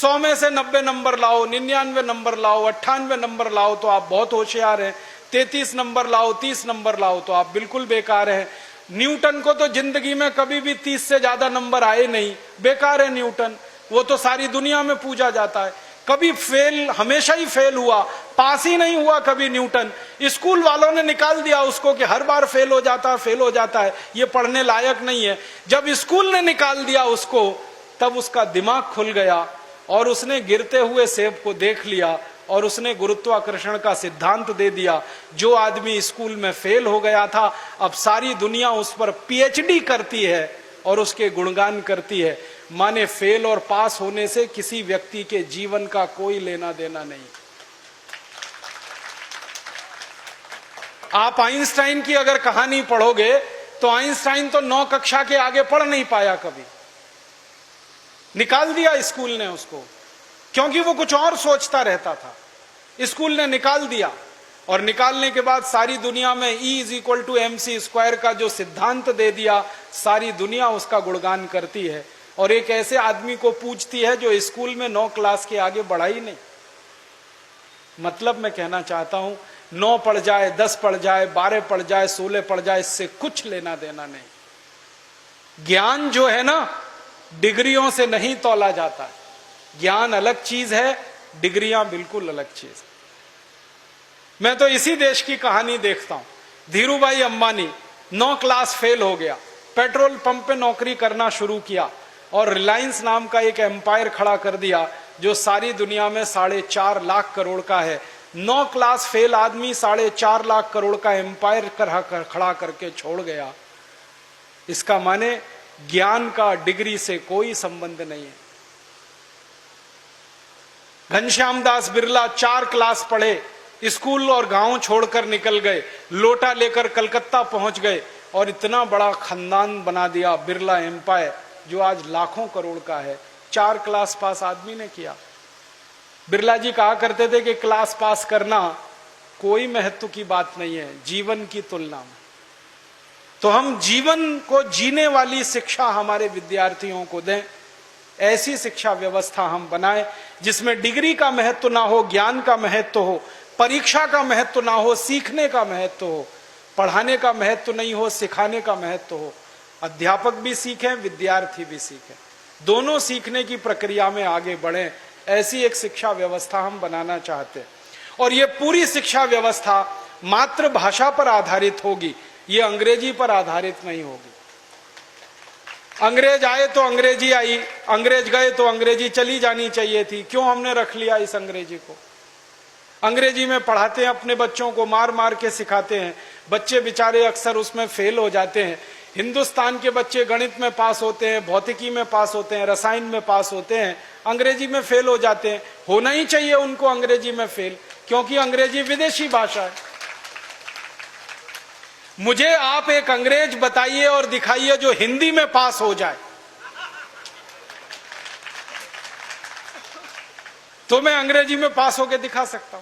100 में से 90 नंबर लाओ, 99 नंबर लाओ, 98 नंबर लाओ तो आप बहुत होशियार हैं, 33 नंबर लाओ, 30 नंबर लाओ तो आप बिल्कुल बेकार हैं। न्यूटन को तो जिंदगी में कभी भी 30 से ज्यादा नंबर आए नहीं, बेकार है न्यूटन, वो तो सारी दुनिया में पूजा जाता है। कभी फेल, हमेशा ही फेल हुआ, पास ही नहीं हुआ कभी न्यूटन। स्कूल वालों ने निकाल दिया उसको कि हर बार फेल हो जाता है, ये पढ़ने लायक नहीं है। जब स्कूल ने निकाल दिया उसको, तब उसका दिमाग खुल गया और उसने गिरते हुए सेब को देख लिया और उसने गुरुत्वाकर्षण का सिद्धांत दे दिया। जो आदमी स्कूल में फेल हो गया था, अब सारी दुनिया उस पर पीएचडी करती है और उसके गुणगान करती है। माने फेल और पास होने से किसी व्यक्ति के जीवन का कोई लेना देना नहीं। आप आइंस्टाइन की अगर कहानी पढ़ोगे तो आइंस्टाइन तो 9 कक्षा के आगे पढ़ नहीं पाया कभी, निकाल दिया स्कूल ने उसको, क्योंकि वो कुछ और सोचता रहता था। स्कूल ने निकाल दिया और निकालने के बाद सारी दुनिया में E=mc² का जो सिद्धांत दे दिया, सारी दुनिया उसका गुणगान करती है और एक ऐसे आदमी को पूछती है जो स्कूल में 9 क्लास के आगे बढ़ा ही नहीं। मतलब मैं कहना चाहता हूं, 9 पढ़ जाए, 10 पढ़ जाए, 12 पढ़ जाए, 16 पढ़ जाए, इससे कुछ लेना देना नहीं। ज्ञान जो है ना, डिग्रियों से नहीं तौला जाता है। ज्ञान अलग चीज है, डिग्रियां बिल्कुल अलग चीज है। मैं तो इसी देश की कहानी देखता हूं। धीरूभाई अंबानी 9 क्लास फेल हो गया, पेट्रोल पंप पे नौकरी करना शुरू किया और रिलायंस नाम का एक एम्पायर खड़ा कर दिया जो सारी दुनिया में 4.5 लाख करोड़ का है। 9 क्लास फेल आदमी 4.5 लाख करोड़ का एम्पायर खड़ा करके छोड़ गया। इसका माने ज्ञान का डिग्री से कोई संबंध नहीं है। घनश्याम दास बिरला 4 क्लास पढ़े, स्कूल और गांव छोड़कर निकल गए, लोटा लेकर कलकत्ता पहुंच गए और इतना बड़ा खानदान बना दिया, बिरला एम्पायर, जो आज लाखों करोड़ का है। 4 क्लास पास आदमी ने किया। बिरला जी कहा करते थे कि क्लास पास करना कोई महत्व की बात नहीं है जीवन की तुलना में। तो हम जीवन को जीने वाली शिक्षा हमारे विद्यार्थियों को दें, ऐसी शिक्षा व्यवस्था हम बनाएं जिसमें डिग्री का महत्व ना हो, ज्ञान का महत्व हो, परीक्षा का महत्व ना हो, सीखने का महत्व हो, पढ़ाने का महत्व नहीं हो, सिखाने का महत्व हो। अध्यापक भी सीखें, विद्यार्थी भी सीखें, दोनों सीखने की प्रक्रिया में आगे बढ़ें। ऐसी एक शिक्षा व्यवस्था हम बनाना चाहते हैं और ये पूरी शिक्षा व्यवस्था मातृभाषा पर आधारित होगी, ये अंग्रेजी पर आधारित नहीं होगी। अंग्रेज आए तो अंग्रेजी आई, अंग्रेज गए तो अंग्रेजी चली जानी चाहिए थी। क्यों हमने रख लिया इस अंग्रेजी को? अंग्रेजी में पढ़ाते हैं अपने बच्चों को, मार मार के सिखाते हैं, बच्चे बेचारे अक्सर उसमें फेल हो जाते हैं। हिंदुस्तान के बच्चे गणित में पास होते हैं, भौतिकी में पास होते हैं, रसायन में पास होते हैं, अंग्रेजी में फेल हो जाते हैं। होना ही चाहिए उनको अंग्रेजी में फेल, क्योंकि अंग्रेजी विदेशी भाषा है। मुझे आप एक अंग्रेज बताइए और दिखाइए जो हिंदी में पास हो जाए, तो मैं अंग्रेजी में पास होकर दिखा सकता हूं।